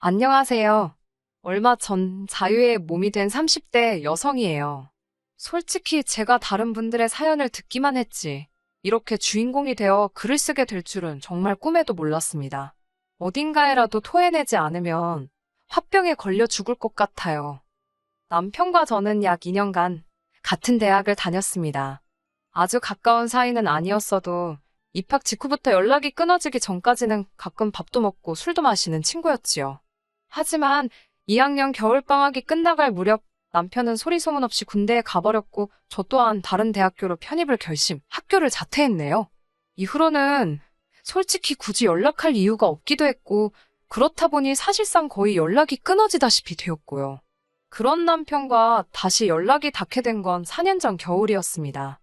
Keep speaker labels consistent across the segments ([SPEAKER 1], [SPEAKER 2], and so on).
[SPEAKER 1] 안녕하세요. 얼마 전 자유의 몸이 된 30대 여성이에요. 솔직히 제가 다른 분들의 사연을 듣기만 했지, 이렇게 주인공이 되어 글을 쓰게 될 줄은 정말 꿈에도 몰랐습니다. 어딘가에라도 토해내지 않으면 화병에 걸려 죽을 것 같아요. 남편과 저는 약 2년간 같은 대학을 다녔습니다. 아주 가까운 사이는 아니었어도 입학 직후부터 연락이 끊어지기 전까지는 가끔 밥도 먹고 술도 마시는 친구였지요. 하지만 2학년 겨울방학이 끝나갈 무렵 남편은 소리 소문 없이 군대에 가버렸고 저 또한 다른 대학교로 편입을 학교를 자퇴했네요. 이후로는 솔직히 굳이 연락할 이유가 없기도 했고 그렇다 보니 사실상 거의 연락이 끊어지다시피 되었고요. 그런 남편과 다시 연락이 닿게 된 건 4년 전 겨울이었습니다.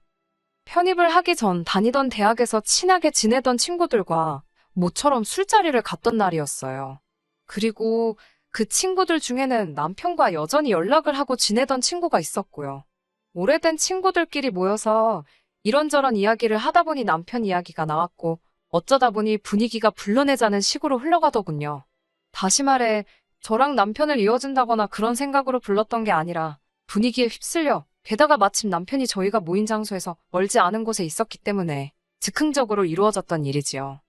[SPEAKER 1] 편입을 하기 전 다니던 대학에서 친하게 지내던 친구들과 모처럼 술자리를 갔던 날이었어요. 그리고 그 친구들 중에는 남편과 여전히 연락을 하고 지내던 친구가 있었고요. 오래된 친구들끼리 모여서 이런저런 이야기를 하다 보니 남편 이야기가 나왔고 어쩌다 보니 분위기가 불러내자는 식으로 흘러가더군요. 다시 말해 저랑 남편을 이어준다거나 그런 생각으로 불렀던 게 아니라 분위기에 휩쓸려, 게다가 마침 남편이 저희가 모인 장소에서 멀지 않은 곳에 있었기 때문에 즉흥적으로 이루어졌던 일이지요.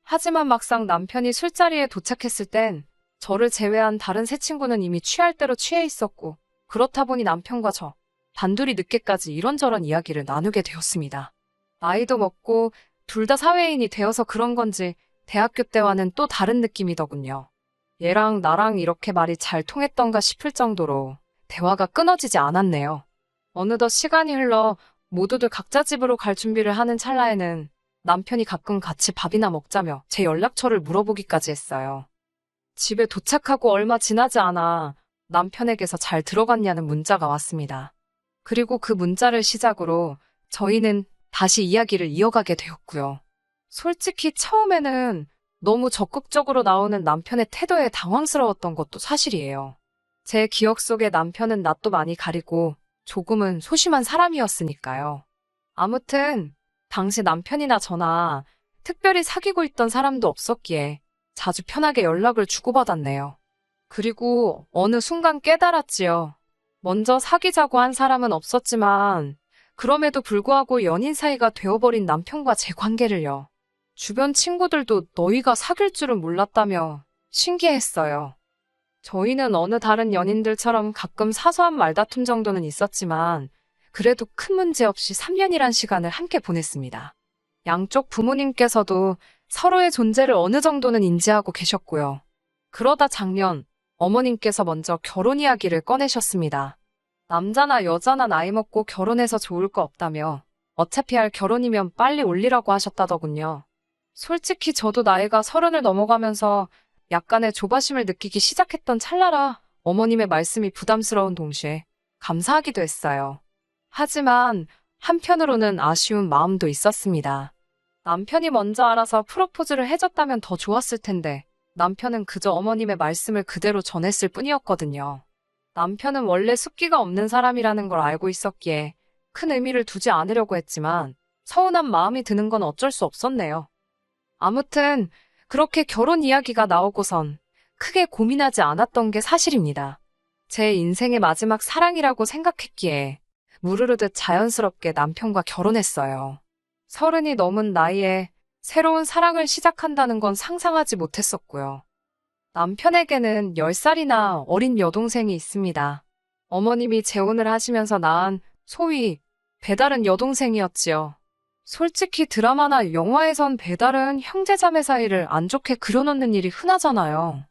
[SPEAKER 1] 하지만 막상 남편이 술자리에 도착했을 땐 저를 제외한 다른 세 친구는 이미 취할 대로 취해 있었고 그렇다 보니 남편과 저 단둘이 늦게까지 이런저런 이야기를 나누게 되었습니다. 나이도 먹고 둘 다 사회인이 되어서 그런 건지 대학교 때와는 또 다른 느낌이더군요. 얘랑 나랑 이렇게 말이 잘 통했던가 싶을 정도로 대화가 끊어지지 않았네요. 어느덧 시간이 흘러 모두들 각자 집으로 갈 준비를 하는 찰나에는 남편이 가끔 같이 밥이나 먹자며 제 연락처를 물어보기까지 했어요. 집에 도착하고 얼마 지나지 않아 남편에게서 잘 들어갔냐는 문자가 왔습니다. 그리고 그 문자를 시작으로 저희는 다시 이야기를 이어가게 되었고요. 솔직히 처음에는 너무 적극적으로 나오는 남편의 태도에 당황스러웠던 것도 사실이에요. 제 기억 속에 남편은 낯도 많이 가리고 조금은 소심한 사람이었으니까요. 아무튼 당시 남편이나 저나 특별히 사귀고 있던 사람도 없었기에 자주 편하게 연락을 주고받았네요. 그리고 어느 순간 깨달았지요. 먼저 사귀자고 한 사람은 없었지만 그럼에도 불구하고 연인 사이가 되어버린 남편과 제 관계를요. 주변 친구들도 너희가 사귈 줄은 몰랐다며 신기해했어요. 저희는 어느 다른 연인들처럼 가끔 사소한 말다툼 정도는 있었지만 그래도 큰 문제 없이 3년이란 시간을 함께 보냈습니다. 양쪽 부모님께서도 서로의 존재를 어느 정도는 인지하고 계셨고요. 그러다 작년 어머님께서 먼저 결혼 이야기를 꺼내셨습니다. 남자나 여자나 나이 먹고 결혼해서 좋을 거 없다며 어차피 할 결혼이면 빨리 올리라고 하셨다더군요. 솔직히 저도 나이가 30을 넘어가면서 약간의 조바심을 느끼기 시작했던 찰나라 어머님의 말씀이 부담스러운 동시에 감사하기도 했어요. 하지만 한편으로는 아쉬운 마음도 있었습니다. 남편이 먼저 알아서 프로포즈를 해줬다면 더 좋았을 텐데 남편은 그저 어머님의 말씀을 그대로 전했을 뿐이었거든요. 남편은 원래 숫기가 없는 사람이라는 걸 알고 있었기에 큰 의미를 두지 않으려고 했지만 서운한 마음이 드는 건 어쩔 수 없었네요. 아무튼 그렇게 결혼 이야기가 나오고선 크게 고민하지 않았던 게 사실입니다. 제 인생의 마지막 사랑이라고 생각했기에 무르르듯 자연스럽게 남편과 결혼했어요. 30이 넘은 나이에 새로운 사랑을 시작한다는 건 상상하지 못했었고요. 남편에게는 10살이나 어린 여동생이 있습니다. 어머님이 재혼을 하시면서 낳은 소위 배달은 여동생이었지요. 솔직히 드라마나 영화에선 배달은 형제자매 사이를 안 좋게 그려놓는 일이 흔하잖아요.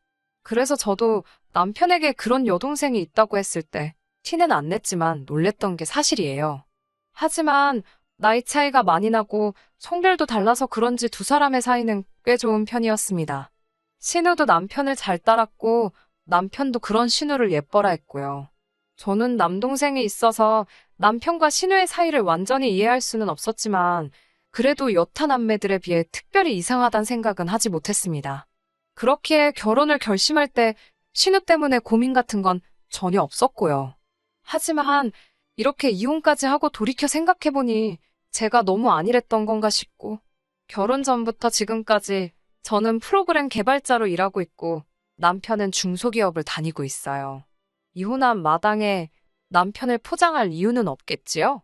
[SPEAKER 1] 그래서 저도 남편에게 그런 여동생이 있다고 했을 때 티는 안 냈지만 놀랬던 게 사실이에요. 하지만 나이 차이가 많이 나고 성별도 달라서 그런지 두 사람의 사이는 꽤 좋은 편이었습니다. 신우도 남편을 잘 따랐고 남편도 그런 신우를 예뻐라 했고요. 저는 남동생이 있어서 남편과 신우의 사이를 완전히 이해할 수는 없었지만 그래도 여타 남매들에 비해 특별히 이상하단 생각은 하지 못했습니다. 그렇기에 결혼을 결심할 때 신우 때문에 고민 같은 건 전혀 없었고요. 하지만 이렇게 이혼까지 하고 돌이켜 생각해보니 제가 너무 안일했던 건가 싶고 결혼 전부터 지금까지 저는 프로그램 개발자로 일하고 있고 남편은 중소기업을 다니고 있어요. 이혼한 마당에 남편을 포장할 이유는 없겠지요?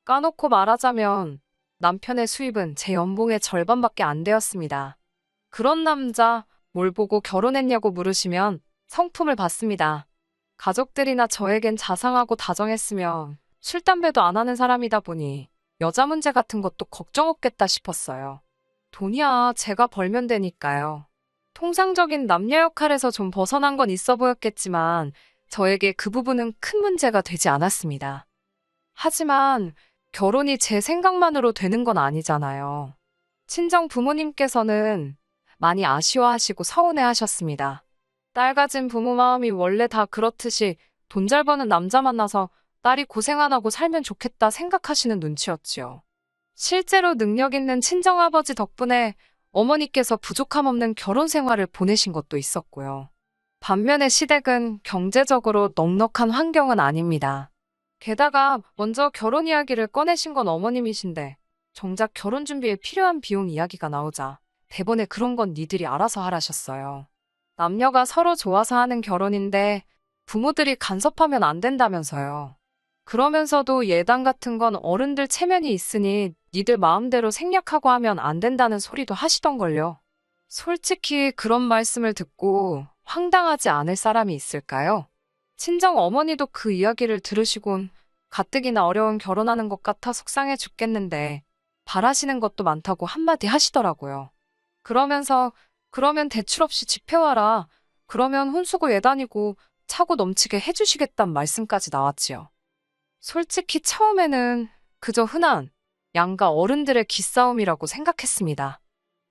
[SPEAKER 1] 까놓고 말하자면 남편의 수입은 제 연봉의 절반밖에 안 되었습니다. 그런 남자 뭘 보고 결혼했냐고 물으시면 성품을 받습니다. 가족들이나 저에겐 자상하고 다정했으며 술, 담배도 안 하는 사람이다 보니 여자 문제 같은 것도 걱정 없겠다 싶었어요. 돈이야 제가 벌면 되니까요. 통상적인 남녀 역할에서 좀 벗어난 건 있어 보였겠지만 저에게 그 부분은 큰 문제가 되지 않았습니다. 하지만 결혼이 제 생각만으로 되는 건 아니잖아요. 친정 부모님께서는 많이 아쉬워하시고 서운해하셨습니다. 딸 가진 부모 마음이 원래 다 그렇듯이 돈 잘 버는 남자 만나서 딸이 고생 안 하고 살면 좋겠다 생각하시는 눈치였지요. 실제로 능력 있는 친정아버지 덕분에 어머니께서 부족함 없는 결혼 생활을 보내신 것도 있었고요. 반면에 시댁은 경제적으로 넉넉한 환경은 아닙니다. 게다가 먼저 결혼 이야기를 꺼내신 건 어머님이신데 정작 결혼 준비에 필요한 비용 이야기가 나오자 대본에 그런 건 니들이 알아서 하라셨어요. 남녀가 서로 좋아서 하는 결혼인데 부모들이 간섭하면 안 된다면서요. 그러면서도 예단 같은 건 어른들 체면이 있으니 니들 마음대로 생략하고 하면 안 된다는 소리도 하시던걸요. 솔직히 그런 말씀을 듣고 황당하지 않을 사람이 있을까요? 친정 어머니도 그 이야기를 들으시곤 가뜩이나 어려운 결혼하는 것 같아 속상해 죽겠는데 바라시는 것도 많다고 한마디 하시더라고요. 그러면서 그러면 대출 없이 집해와라. 그러면 혼수고 예단이고 차고 넘치게 해주시겠단 말씀까지 나왔지요. 솔직히 처음에는 그저 흔한 양가 어른들의 기싸움이라고 생각했습니다.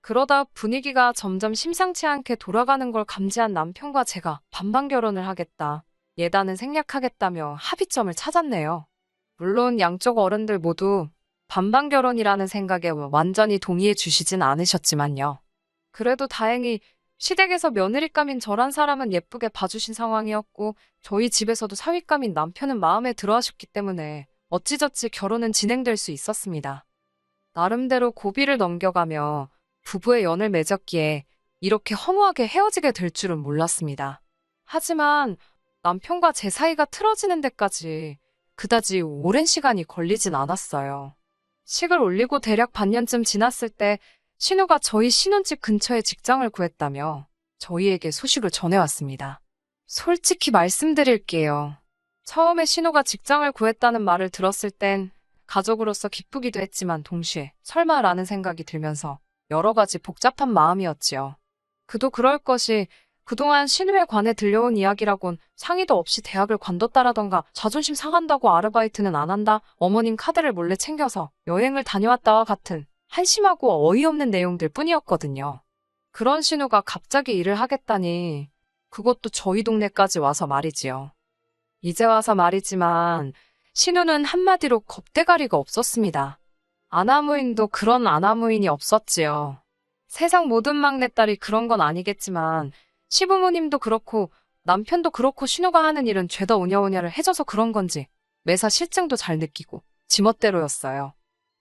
[SPEAKER 1] 그러다 분위기가 점점 심상치 않게 돌아가는 걸 감지한 남편과 제가 반반 결혼을 하겠다. 예단은 생략하겠다며 합의점을 찾았네요. 물론 양쪽 어른들 모두 반반 결혼이라는 생각에 완전히 동의해 주시진 않으셨지만요. 그래도 다행히 시댁에서 며느리감인 저란 사람은 예쁘게 봐주신 상황이었고 저희 집에서도 사위감인 남편은 마음에 들어하셨기 때문에 어찌저찌 결혼은 진행될 수 있었습니다. 나름대로 고비를 넘겨가며 부부의 연을 맺었기에 이렇게 허무하게 헤어지게 될 줄은 몰랐습니다. 하지만 남편과 제 사이가 틀어지는 데까지 그다지 오랜 시간이 걸리진 않았어요. 식을 올리고 대략 반년쯤 지났을 때 신우가 저희 신혼집 근처에 직장을 구했다며 저희에게 소식을 전해왔습니다. 솔직히 말씀드릴게요. 처음에 신우가 직장을 구했다는 말을 들었을 땐 가족으로서 기쁘기도 했지만 동시에 설마라는 생각이 들면서 여러 가지 복잡한 마음이었지요. 그도 그럴 것이 그동안 신우에 관해 들려온 이야기라곤 상의도 없이 대학을 관뒀다라던가 자존심 상한다고 아르바이트는 안 한다, 어머님 카드를 몰래 챙겨서 여행을 다녀왔다와 같은 한심하고 어이없는 내용들 뿐이었거든요. 그런 신우가 갑자기 일을 하겠다니 그것도 저희 동네까지 와서 말이지요. 이제 와서 말이지만 신우는 한마디로 겁대가리가 없었습니다. 아나무인도 그런 아나무인이 없었지요. 세상 모든 막내딸이 그런 건 아니겠지만 시부모님도 그렇고 남편도 그렇고 신우가 하는 일은 죄다 오냐오냐를 해줘서 그런 건지 매사 실증도 잘 느끼고 지멋대로였어요.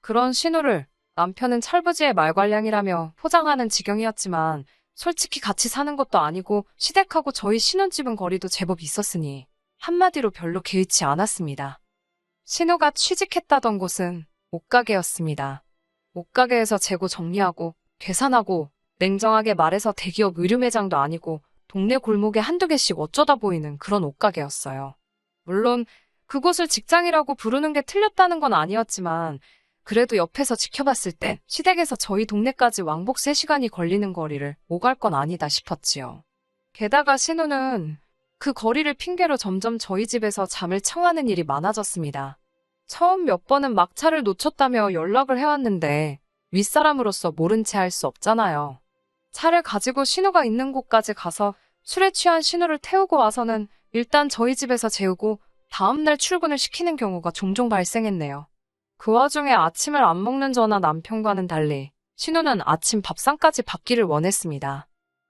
[SPEAKER 1] 그런 신우를 남편은 철부지의 말괄량이라며 포장하는 지경이었지만 솔직히 같이 사는 것도 아니고 시댁하고 저희 신혼집은 거리도 제법 있었으니 한마디로 별로 개의치 않았습니다. 신우가 취직했다던 곳은 옷가게였습니다. 옷가게에서 재고 정리하고 계산하고 냉정하게 말해서 대기업 의류 매장도 아니고 동네 골목에 한두 개씩 어쩌다 보이는 그런 옷가게였어요. 물론 그곳을 직장이라고 부르는 게 틀렸다는 건 아니었지만 그래도 옆에서 지켜봤을 땐 시댁에서 저희 동네까지 왕복 3시간이 걸리는 거리를 오갈 건 아니다 싶었지요. 게다가 신우는 그 거리를 핑계로 점점 저희 집에서 잠을 청하는 일이 많아졌습니다. 처음 몇 번은 막차를 놓쳤다며 연락을 해왔는데 윗사람으로서 모른 채 할 수 없잖아요. 차를 가지고 신우가 있는 곳까지 가서 술에 취한 신우를 태우고 와서는 일단 저희 집에서 재우고 다음날 출근을 시키는 경우가 종종 발생했네요. 그 와중에 아침을 안 먹는 저나 남편과는 달리 신우는 아침 밥상까지 받기를 원했습니다.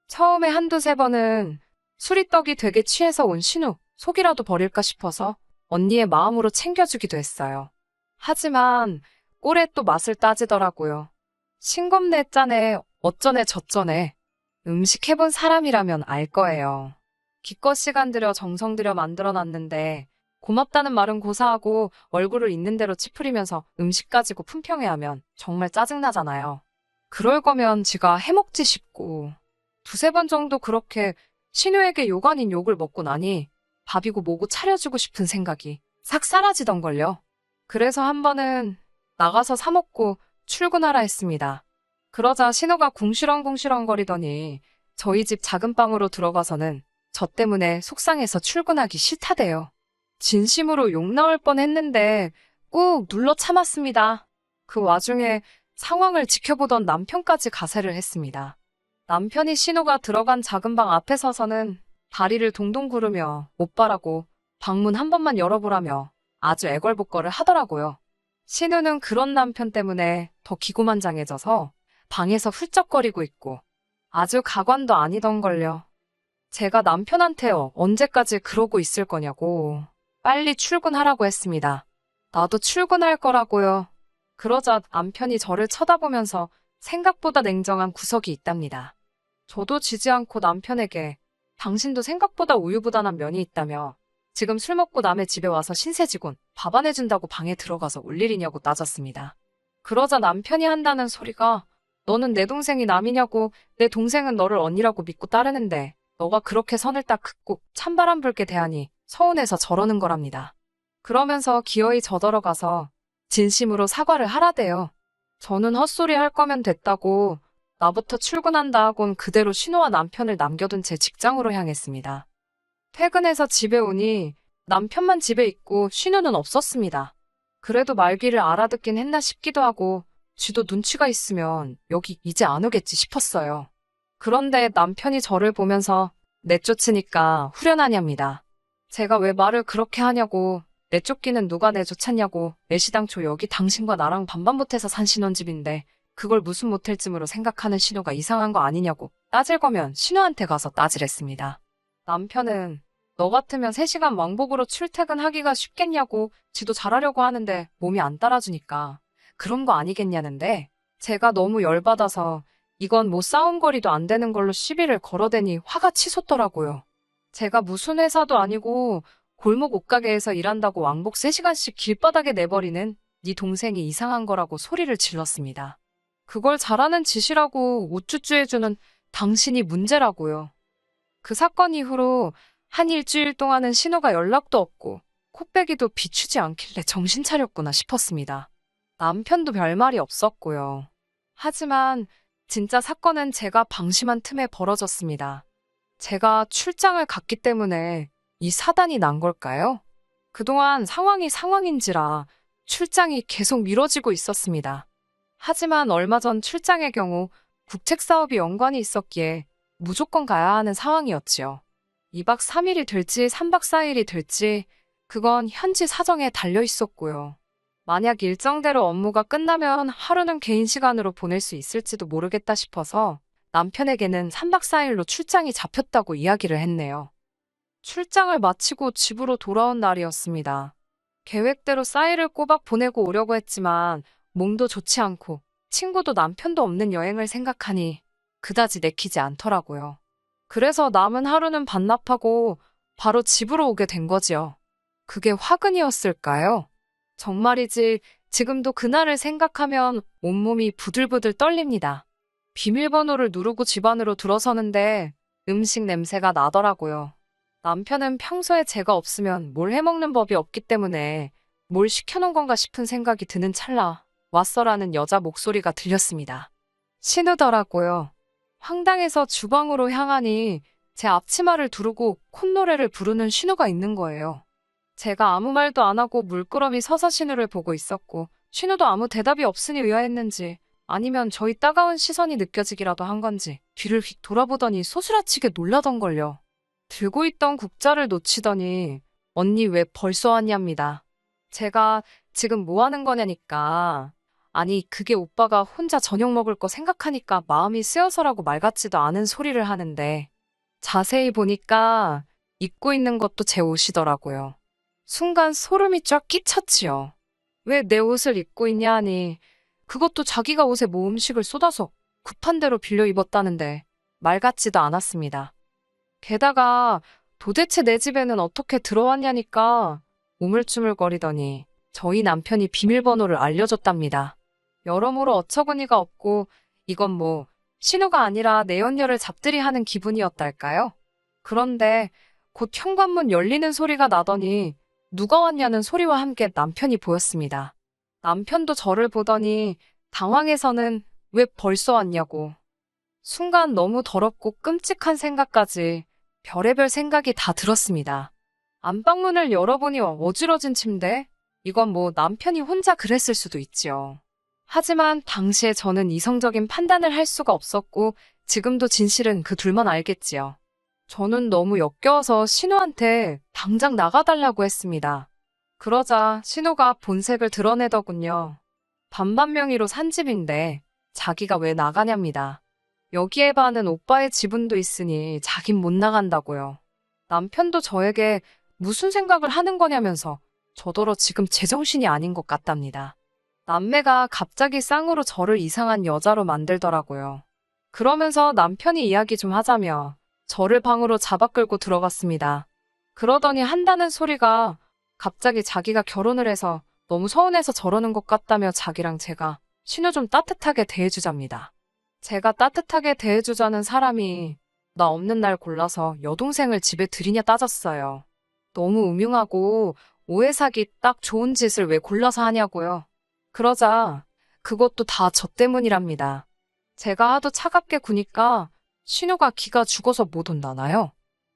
[SPEAKER 1] 처음에 한두세 번은 술이 떡이 되게 취해서 온 신우, 속이라도 버릴까 싶어서 언니의 마음으로 챙겨주기도 했어요. 하지만 꼴에 또 맛을 따지더라고요. 싱겁네 짜네 어쩌네 저쩌네. 음식 해본 사람이라면 알 거예요. 기껏 시간 들여 정성 들여 만들어놨는데 고맙다는 말은 고사하고 얼굴을 있는 대로 찌푸리면서 음식 가지고 품평해하면 정말 짜증나잖아요. 그럴 거면 지가 해먹지 싶고 두세 번 정도 그렇게 신우에게 욕 아닌 욕을 먹고 나니 밥이고 뭐고 차려주고 싶은 생각이 싹 사라지던걸요. 그래서 한 번은 나가서 사 먹고 출근하라 했습니다. 그러자 신우가 궁시렁궁시렁거리더니 저희 집 작은 방으로 들어가서는 저 때문에 속상해서 출근하기 싫다대요. 진심으로 욕 나올 뻔했는데 꾹 눌러 참았습니다. 그 와중에 상황을 지켜보던 남편까지 가세를 했습니다. 남편이 신우가 들어간 작은 방 앞에 서서는 다리를 동동 구르며 오빠라고 방문 한 번만 열어보라며 아주 애걸복걸을 하더라고요. 신우는 그런 남편 때문에 더 기고만장해져서 방에서 훌쩍거리고 있고 아주 가관도 아니던걸요. 제가 남편한테 언제까지 그러고 있을 거냐고 빨리 출근하라고 했습니다. 나도 출근할 거라고요. 그러자 남편이 저를 쳐다보면서 생각보다 냉정한 구석이 있답니다. 저도 지지 않고 남편에게 당신도 생각보다 우유부단한 면이 있다며 지금 술 먹고 남의 집에 와서 신세 직원 밥 안 해준다고 방에 들어가서 올 일이냐고 따졌습니다. 그러자 남편이 한다는 소리가 너는 내 동생이 남이냐고 내 동생은 너를 언니라고 믿고 따르는데 너가 그렇게 선을 딱 긋고 찬바람 불게 대하니 서운해서 저러는 거랍니다. 그러면서 기어이 저더러가서 진심으로 사과를 하라대요. 저는 헛소리 할 거면 됐다고 나부터 출근한다 하곤 그대로 신우와 남편을 남겨둔 제 직장으로 향했습니다. 퇴근해서 집에 오니 남편만 집에 있고 신우는 없었습니다. 그래도 말귀를 알아듣긴 했나 싶기도 하고 쥐도 눈치가 있으면 여기 이제 안 오겠지 싶었어요. 그런데 남편이 저를 보면서 내쫓으니까 후련하냐입니다. 제가 왜 말을 그렇게 하냐고 내쫓기는 누가 내쫓았냐고 애시당초 여기 당신과 나랑 반반 못해서 산 신혼집인데 그걸 무슨 모텔쯤으로 생각하는 신우가 이상한 거 아니냐고 따질 거면 신우한테 가서 따지랬습니다. 남편은 너 같으면 3시간 왕복으로 출퇴근하기가 쉽겠냐고 지도 잘하려고 하는데 몸이 안 따라주니까 그런 거 아니겠냐는데 제가 너무 열받아서 이건 뭐 싸움거리도 안 되는 걸로 시비를 걸어대니 화가 치솟더라고요. 제가 무슨 회사도 아니고 골목 옷가게에서 일한다고 왕복 3시간씩 길바닥에 내버리는 네 동생이 이상한 거라고 소리를 질렀습니다. 그걸 잘하는 짓이라고 우쭈쭈 해주는 당신이 문제라고요. 그 사건 이후로 한 일주일 동안은 신우가 연락도 없고 코빼기도 비추지 않길래 정신 차렸구나 싶었습니다. 남편도 별말이 없었고요. 하지만 진짜 사건은 제가 방심한 틈에 벌어졌습니다. 제가 출장을 갔기 때문에 이 사단이 난 걸까요? 그동안 상황이 상황인지라 출장이 계속 미뤄지고 있었습니다. 하지만 얼마 전 출장의 경우 국책 사업이 연관이 있었기에 무조건 가야 하는 상황이었지요. 2박 3일이 될지 3박 4일이 될지 그건 현지 사정에 달려 있었고요. 만약 일정대로 업무가 끝나면 하루는 개인 시간으로 보낼 수 있을지도 모르겠다 싶어서 남편에게는 3박 4일로 출장이 잡혔다고 이야기를 했네요. 출장을 마치고 집으로 돌아온 날이었습니다. 계획대로 사인을 꼬박 보내고 오려고 했지만 몸도 좋지 않고 친구도 남편도 없는 여행을 생각하니 그다지 내키지 않더라고요. 그래서 남은 하루는 반납하고 바로 집으로 오게 된 거지요. 그게 화근이었을까요? 정말이지 지금도 그날을 생각하면 온몸이 부들부들 떨립니다. 비밀번호를 누르고 집 안으로 들어서는데 음식 냄새가 나더라고요. 남편은 평소에 제가 없으면 뭘 해먹는 법이 없기 때문에 뭘 시켜놓은 건가 싶은 생각이 드는 찰나 왔어라는 여자 목소리가 들렸습니다. 신우더라고요. 황당해서 주방으로 향하니 제 앞치마를 두르고 콧노래를 부르는 신우가 있는 거예요. 제가 아무 말도 안 하고 물끄러미 서서 신우를 보고 있었고 신우도 아무 대답이 없으니 의아했는지 아니면 저희 따가운 시선이 느껴지기라도 한 건지 뒤를 휙 돌아보더니 소스라치게 놀라던걸요. 들고 있던 국자를 놓치더니 언니 왜 벌써 왔냐입니다. 제가 지금 뭐 하는 거냐니까 아니 그게 오빠가 혼자 저녁 먹을 거 생각하니까 마음이 쓰여서라고 말 같지도 않은 소리를 하는데 자세히 보니까 입고 있는 것도 제 옷이더라고요. 순간 소름이 쫙 끼쳤지요. 왜 내 옷을 입고 있냐 하니 그것도 자기가 옷에 뭐 음식을 쏟아서 급한 대로 빌려 입었다는데 말 같지도 않았습니다. 게다가 도대체 내 집에는 어떻게 들어왔냐니까 우물쭈물거리더니 저희 남편이 비밀번호를 알려줬답니다. 여러모로 어처구니가 없고 이건 뭐 신호가 아니라 내연녀를 잡들이 하는 기분이었달까요? 그런데 곧 현관문 열리는 소리가 나더니 누가 왔냐는 소리와 함께 남편이 보였습니다. 남편도 저를 보더니 당황해서는 왜 벌써 왔냐고. 순간 너무 더럽고 끔찍한 생각까지 별의별 생각이 다 들었습니다. 안방문을 열어보니 어지러진 침대? 이건 뭐 남편이 혼자 그랬을 수도 있지요. 하지만 당시에 저는 이성적인 판단을 할 수가 없었고 지금도 진실은 그 둘만 알겠지요. 저는 너무 역겨워서 신우한테 당장 나가달라고 했습니다. 그러자 신우가 본색을 드러내더군요. 반반명의로 산 집인데 자기가 왜 나가냐입니다. 여기에 반은 오빠의 지분도 있으니 자긴 못 나간다고요. 남편도 저에게 무슨 생각을 하는 거냐면서 저더러 지금 제정신이 아닌 것 같답니다. 남매가 갑자기 쌍으로 저를 이상한 여자로 만들더라고요. 그러면서 남편이 이야기 좀 하자며 저를 방으로 잡아 끌고 들어갔습니다. 그러더니 한다는 소리가 갑자기 자기가 결혼을 해서 너무 서운해서 저러는 것 같다며 자기랑 제가 신우 좀 따뜻하게 대해주자입니다. 제가 따뜻하게 대해주자는 사람이 나 없는 날 골라서 여동생을 집에 들이냐 따졌어요. 너무 음흉하고 오해사기 딱 좋은 짓을 왜 골라서 하냐고요. 그러자 그것도 다 저 때문이랍니다. 제가 하도 차갑게 구니까 신우가 기가 죽어서 못 온다나요?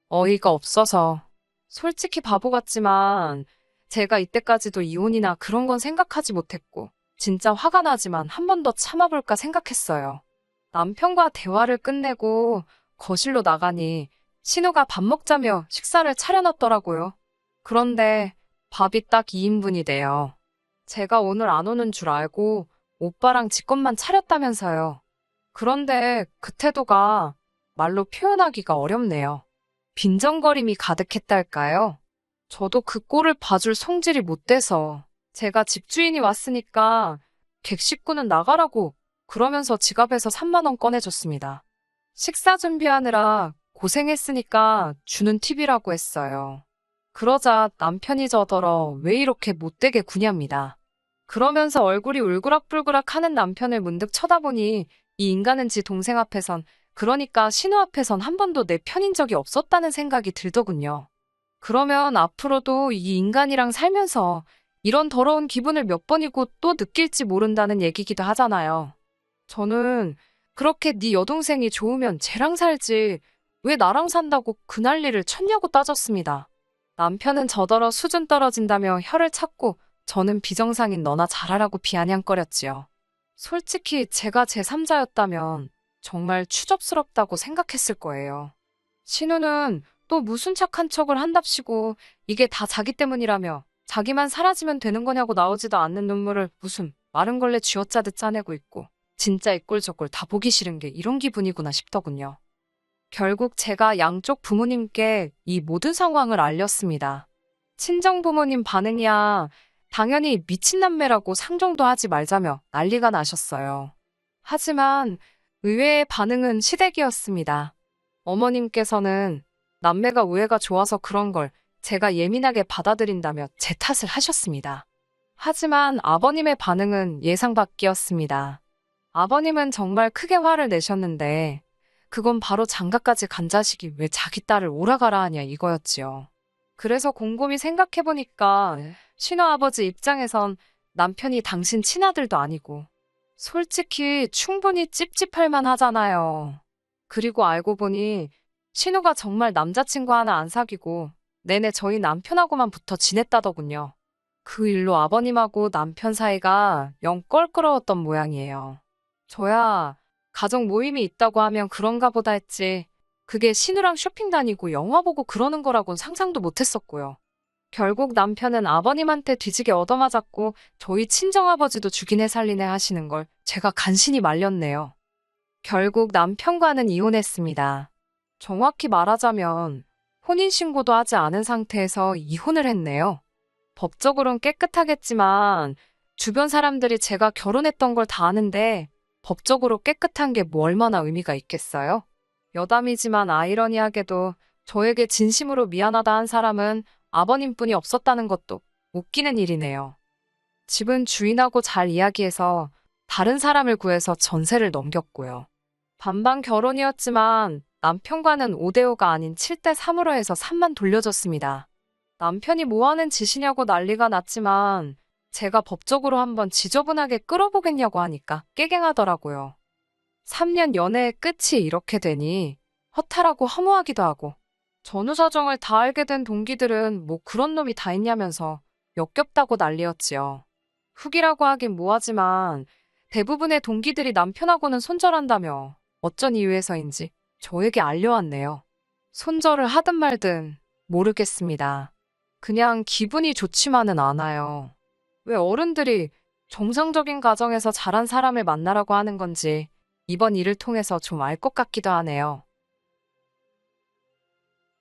[SPEAKER 1] 어이가 없어서. 솔직히 바보 같지만 제가 이때까지도 이혼이나 그런 건 생각하지 못했고 진짜 화가 나지만 한 번 더 참아볼까 생각했어요. 남편과 대화를 끝내고 거실로 나가니 신우가 밥 먹자며 식사를 차려놨더라고요. 그런데 밥이 딱 2인분이 돼요. 제가 오늘 안 오는 줄 알고 오빠랑 지 것만 차렸다면서요. 그런데 그 태도가 말로 표현하기가 어렵네요. 빈정거림이 가득했달까요? 저도 그 꼴을 봐줄 성질이 못 돼서 제가 집주인이 왔으니까 객식구는 나가라고 그러면서 지갑에서 3만 원 꺼내줬습니다. 식사 준비하느라 고생했으니까 주는 팁이라고 했어요. 그러자 남편이 저더러 왜 이렇게 못되게 구냐입니다. 그러면서 얼굴이 울그락불그락 하는 남편을 문득 쳐다보니 이 인간은 지 동생 앞에선 그러니까 신우 앞에선 한 번도 내 편인 적이 없었다는 생각이 들더군요. 그러면 앞으로도 이 인간이랑 살면서 이런 더러운 기분을 몇 번이고 또 느낄지 모른다는 얘기기도 하잖아요. 저는 그렇게 네 여동생이 좋으면 쟤랑 살지 왜 나랑 산다고 그 난리를 쳤냐고 따졌습니다. 남편은 저더러 수준 떨어진다며 혀를 찾고 저는 비정상인 너나 잘하라고 비아냥거렸지요. 솔직히 제가 제3자였다면 정말 추접스럽다고 생각했을 거예요. 신우는 또 무슨 착한 척을 한답시고 이게 다 자기 때문이라며 자기만 사라지면 되는 거냐고 나오지도 않는 눈물을 무슨 마른 걸레 쥐어짜듯 짜내고 있고 진짜 이꼴 저꼴 다 보기 싫은 게 이런 기분이구나 싶더군요. 결국 제가 양쪽 부모님께 이 모든 상황을 알렸습니다. 친정 부모님 반응이야 당연히 미친 남매라고 상종도 하지 말자며 난리가 나셨어요. 하지만 의외의 반응은 시댁이었습니다. 어머님께서는 남매가 우애가 좋아서 그런 걸 제가 예민하게 받아들인다며 제 탓을 하셨습니다. 하지만 아버님의 반응은 예상 밖이었습니다. 아버님은 정말 크게 화를 내셨는데 그건 바로 장가까지 간 자식이 왜 자기 딸을 오라가라 하냐 이거였지요. 그래서 곰곰이 생각해보니까 신우아버지 입장에선 남편이 당신 친아들도 아니고 솔직히 충분히 찝찝할 만하잖아요. 그리고 알고 보니 신우가 정말 남자친구 하나 안 사귀고 내내 저희 남편하고만 붙어 지냈다더군요. 그 일로 아버님하고 남편 사이가 영 껄끄러웠던 모양이에요. 저야 가족 모임이 있다고 하면 그런가 보다 했지 그게 신우랑 쇼핑 다니고 영화 보고 그러는 거라곤 상상도 못했었고요. 결국 남편은 아버님한테 뒤지게 얻어맞았고 저희 친정아버지도 죽이네 살리네 하시는 걸 제가 간신히 말렸네요. 결국 남편과는 이혼했습니다. 정확히 말하자면 혼인신고도 하지 않은 상태에서 이혼을 했네요. 법적으론 깨끗하겠지만 주변 사람들이 제가 결혼했던 걸 다 아는데 법적으로 깨끗한 게 뭐 얼마나 의미가 있겠어요? 여담이지만 아이러니하게도 저에게 진심으로 미안하다 한 사람은 아버님뿐이 없었다는 것도 웃기는 일이네요. 집은 주인하고 잘 이야기해서 다른 사람을 구해서 전세를 넘겼고요. 반반 결혼이었지만 남편과는 5대5가 아닌 7대3으로 해서 3만 돌려줬습니다. 남편이 뭐 하는 짓이냐고 난리가 났지만 제가 법적으로 한번 지저분하게 끌어보겠냐고 하니까 깨갱하더라고요. 3년 연애의 끝이 이렇게 되니 허탈하고 허무하기도 하고 전후 사정을 다 알게 된 동기들은 뭐 그런 놈이 다 있냐면서 역겹다고 난리였지요. 후기라고 하긴 뭐하지만 대부분의 동기들이 남편하고는 손절한다며 어쩐 이유에서인지 저에게 알려왔네요. 손절을 하든 말든 모르겠습니다. 그냥 기분이 좋지만은 않아요. 왜 어른들이 정상적인 가정에서 자란 사람을 만나라고 하는 건지 이번 일을 통해서 좀 알 것 같기도 하네요.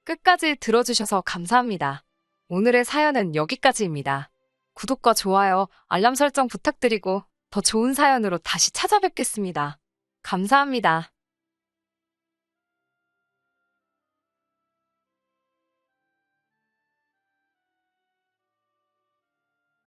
[SPEAKER 1] 끝까지 들어주셔서 감사합니다. 오늘의 사연은 여기까지입니다. 구독과 좋아요, 알람 설정 부탁드리고 더 좋은 사연으로 다시 찾아뵙겠습니다. 감사합니다.